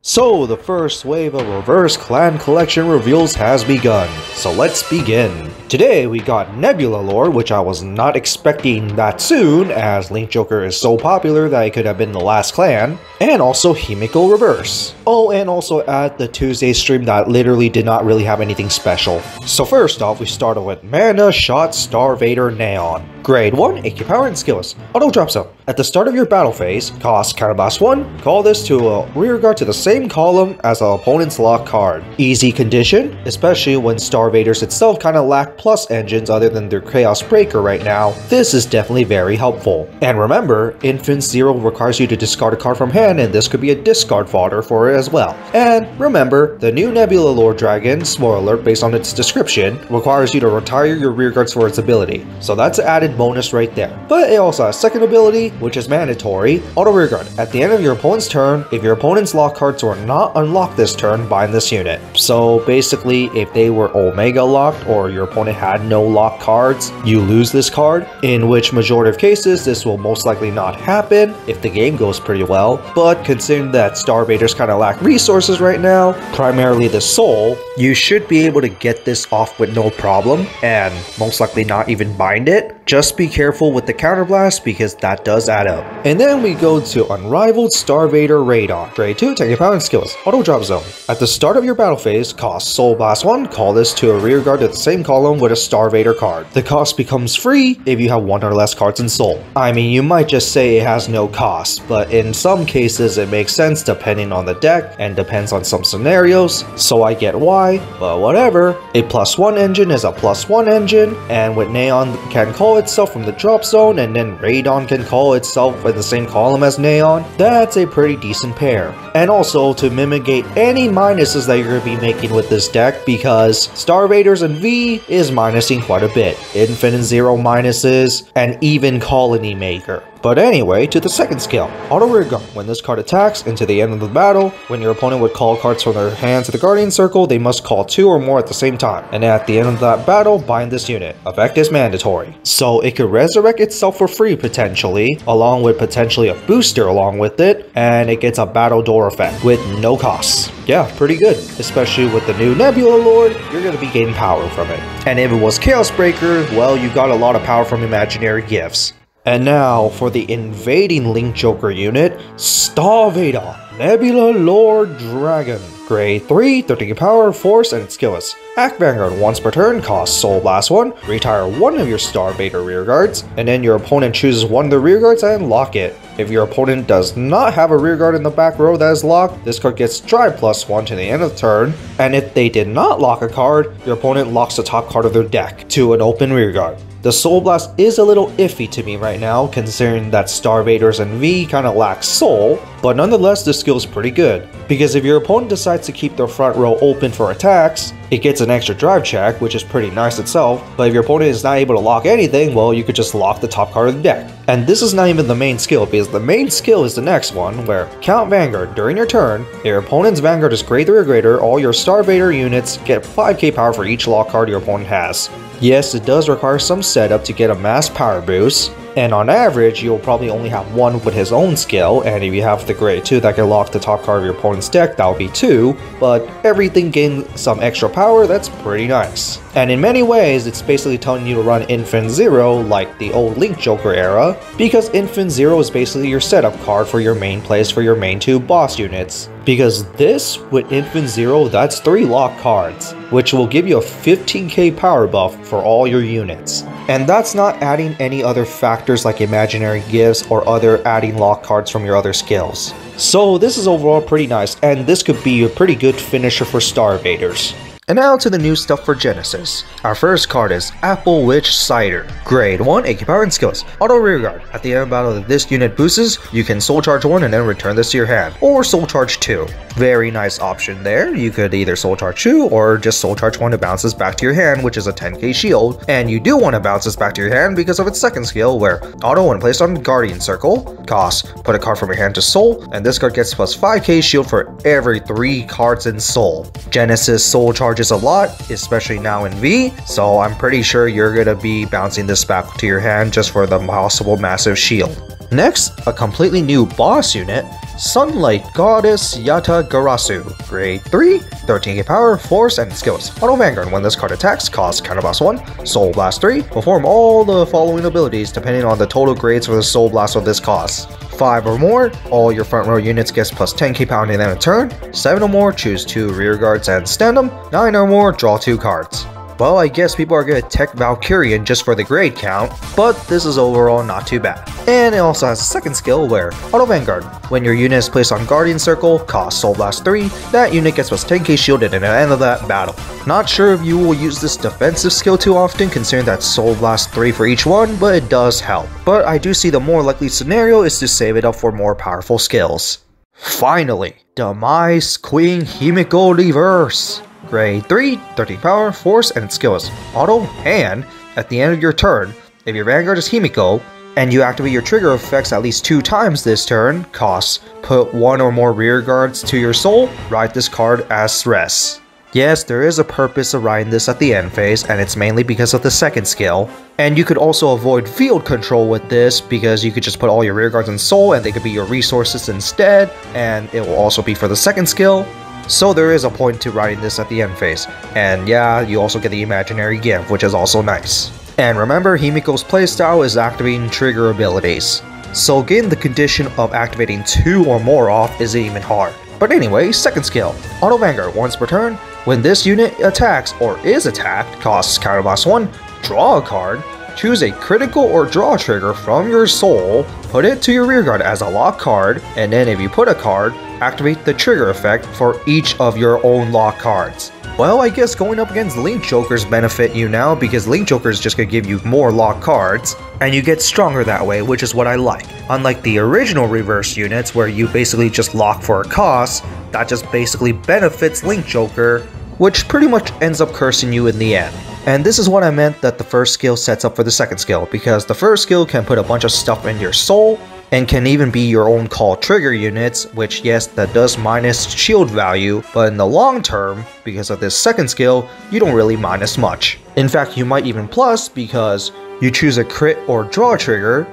So the first wave of Yaeverse Clan Collection reveals has begun, so let's begin. Today we got Nebula Lord, which I was not expecting that soon, as Link Joker is so popular that it could have been the last clan, and also Himiko Reverse. Oh, and also at the Tuesday stream that literally did not really have anything special. So first off, we started with Manashot Star Vader Neon. Grade 1, AK Power and Skills. Auto Drop Zone. At the start of your battle phase, cost Counterblast 1, call this to a rearguard to the same column as an opponent's lock card. Easy condition, especially when Star Vaders itself kinda lack plus engines other than their Chaos Breaker right now. This is definitely very helpful. And remember, Infant Zero requires you to discard a card from hand, and this could be a discard fodder for it as well. And remember, the new Nebula Lord Dragon, spoiler alert based on its description, requires you to retire your rearguards for its ability. So that's an added bonus right there. But it also has second ability, which is mandatory, auto rearguard. At the end of your opponent's turn, if your opponent's lock cards were not unlocked this turn, bind this unit. So basically, if they were Omega locked or your opponent had no lock cards, you lose this card, in which majority of cases this will most likely not happen if the game goes pretty well. But considering that Star Vaders kind of lack resources right now, primarily the soul, you should be able to get this off with no problem and most likely not even bind it. Just be careful with the counterblast because that does add up. And then we go to Unrivaled Star Vader Radon. Grade 2, take your power and skills. Auto Drop Zone. At the start of your battle phase, cost Soul Blast 1, call this to a rearguard at the same column with a Star Vader card. The cost becomes free if you have one or less cards in Soul. I mean, you might just say it has no cost, but in some cases it makes sense depending on the deck and depends on some scenarios, so I get why, but whatever. A +1 engine is a +1 engine, and with Neon can call itself from the drop zone, and then Radon can call itself in the same column as Neon, that's a pretty decent pair. And also to mitigate any minuses that you're going to be making with this deck, because Star Vaders and V is minusing quite a bit. Infinite Zero minuses, and even Colony Maker. But anyway, to the second skill, Auto Rearguard. When this card attacks into the end of the battle, when your opponent would call cards from their hand to the Guardian Circle, they must call 2 or more at the same time. And at the end of that battle, bind this unit. Effect is mandatory. So it could resurrect itself for free potentially, along with potentially a booster along with it, and it gets a Battle Door effect with no costs. Yeah, pretty good. Especially with the new Nebula Lord, you're going to be gaining power from it. And if it was Chaos Breaker, well, you got a lot of power from imaginary gifts. And now for the invading Link Joker unit, Star Vader, Nebula Lord Dragon. Grade 3, 13 power, force, and skillless. Act Vanguard once per turn, cost Soul Blast 1, retire one of your Star Vader rearguards, and then your opponent chooses one of the rearguards and lock it. If your opponent does not have a rearguard in the back row that is locked, this card gets Drive +1 to the end of the turn, and if they did not lock a card, your opponent locks the top card of their deck to an open rearguard. The Soul Blast is a little iffy to me right now, considering that Star Vaders and V kinda lack soul, but nonetheless this skill is pretty good, because if your opponent decides to keep their front row open for attacks, it gets an extra drive check, which is pretty nice itself, but if your opponent is not able to lock anything, well, you could just lock the top card of the deck. And this is not even the main skill, because the main skill is the next one, where count Vanguard during your turn. If your opponent's Vanguard is grade 3 or greater, all your Star Vader units get 5k power for each lock card your opponent has. Yes, it does require some setup to get a mass power boost, and on average, you'll probably only have one with his own skill, and if you have the grade 2 that can lock the top card of your opponent's deck, that would be 2, but everything gains some extra power, that's pretty nice. And in many ways, it's basically telling you to run Infant Zero like the old Link Joker era, because Infant Zero is basically your setup card for your main plays for your main 2 boss units. Because this, with Infant Zero, that's 3 lock cards, which will give you a 15k power buff for all your units. And that's not adding any other factors like imaginary gifts or other adding lock cards from your other skills. So this is overall pretty nice, and this could be a pretty good finisher for Star Vaders. And now to the new stuff for Genesis. Our first card is Apple Witch Cider. Grade 1, AK Power and Skills. Auto Rearguard. At the end of battle that this unit boosts, you can Soul Charge 1 and then return this to your hand. Or Soul Charge 2. Very nice option there. You could either Soul Charge 2 or just Soul Charge 1 to bounce this back to your hand, which is a 10k shield. And you do want to bounce this back to your hand because of its second skill, where auto when placed on Guardian Circle, cost, put a card from your hand to Soul, and this card gets plus 5k shield for every 3 cards in Soul. Genesis Soul Charge a lot, especially now in V, so I'm pretty sure you're gonna be bouncing this back to your hand just for the possible massive shield. Next, a completely new boss unit, Sunlight Goddess Yatagarasu. Grade 3, 13k power, force, and skills. Auto Vanguard. When this card attacks, costs Counterblast 1, Soul Blast 3. Perform all the following abilities depending on the total grades for the Soul Blast of this cost. 5 or more, all your front row units gets plus 10k power in a turn. 7 or more, choose 2 rear guards and stand them. 9 or more, draw 2 cards. Well, I guess people are gonna tech Valkyrian just for the grade count, but this is overall not too bad. And it also has a second skill where Auto Vanguard. When your unit is placed on Guardian Circle, costs Soul Blast 3, that unit gets plus 10k shielded at the end of that battle. Not sure if you will use this defensive skill too often considering that Soul Blast 3 for each one, but it does help. But I do see the more likely scenario is to save it up for more powerful skills. Finally, Demise Queen Himiko Reverse. Grade 3, 13 power, force, and skills. Auto, and at the end of your turn, if your Vanguard is Himiko, and you activate your trigger effects at least 2 times this turn, costs, put 1 or more rear guards to your soul, write this card as rest. Yes, there is a purpose of writing this at the end phase, and it's mainly because of the second skill. And you could also avoid field control with this, because you could just put all your rear guards in soul, and they could be your resources instead, and it will also be for the second skill. So there is a point to writing this at the end phase, and yeah, you also get the imaginary gift, which is also nice. And remember, Himiko's playstyle is activating trigger abilities, so getting the condition of activating 2 or more off isn't even hard. But anyway, second skill, Auto Vanguard. Once per turn, when this unit attacks or is attacked, costs Counterblast 1, draw a card, choose a critical or draw trigger from your soul, put it to your rear guard as a lock card, and then if you put a card, activate the trigger effect for each of your own lock cards. Well, I guess going up against Link Jokers benefit you now, because Link Joker is just going to give you more lock cards, and you get stronger that way, which is what I like. Unlike the original reverse units where you basically just lock for a cost, that just basically benefits Link Joker, which pretty much ends up cursing you in the end. And this is what I meant that the first skill sets up for the second skill, because the first skill can put a bunch of stuff in your soul, and can even be your own call trigger units, which yes, that does minus shield value, but in the long term, because of this second skill, you don't really minus much. In fact, you might even plus, because you choose a crit or draw trigger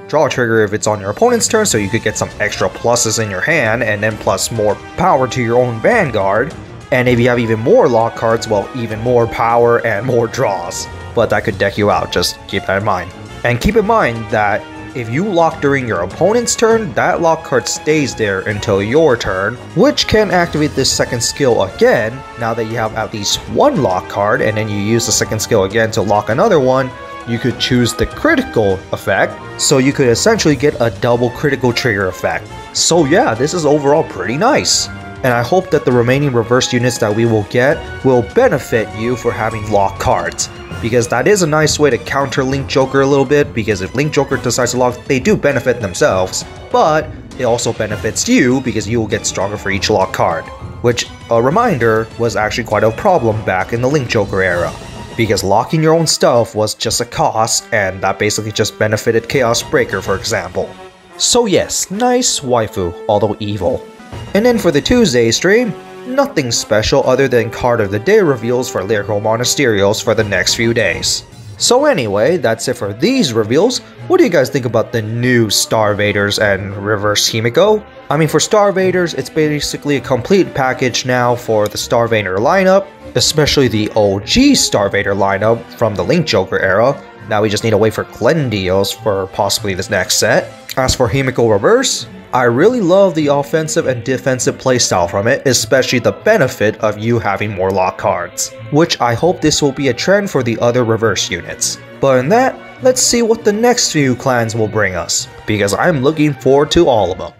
if it's on your opponent's turn, so you could get some extra pluses in your hand, and then plus more power to your own Vanguard. And if you have even more lock cards, well, even more power and more draws. But that could deck you out, just keep that in mind. And keep in mind that if you lock during your opponent's turn, that lock card stays there until your turn, which can activate this second skill again. Now that you have at least 1 lock card, and then you use the second skill again to lock another one, you could choose the critical effect, so you could essentially get a double critical trigger effect. So yeah, this is overall pretty nice. And I hope that the remaining reverse units that we will get will benefit you for having lock cards, because that is a nice way to counter Link Joker a little bit, because if Link Joker decides to lock, they do benefit themselves, but it also benefits you because you will get stronger for each lock card, which, a reminder, was actually quite a problem back in the Link Joker era, because locking your own stuff was just a cost, and that basically just benefited Chaos Breaker, for example. So yes, nice waifu, although evil. And then for the Tuesday stream, nothing special other than card of the day reveals for Lyrical Monasterios for the next few days. So anyway, that's it for these reveals. What do you guys think about the new Star Vaders and Reverse Himiko? I mean, for Star Vaders, it's basically a complete package now for the Star Vader lineup, especially the OG Star Vader lineup from the Link Joker era. Now we just need to wait for Glendios for possibly this next set. As for Himiko Reverse, I really love the offensive and defensive playstyle from it, especially the benefit of you having more lock cards, which I hope this will be a trend for the other reverse units. But in that, let's see what the next few clans will bring us, because I'm looking forward to all of them.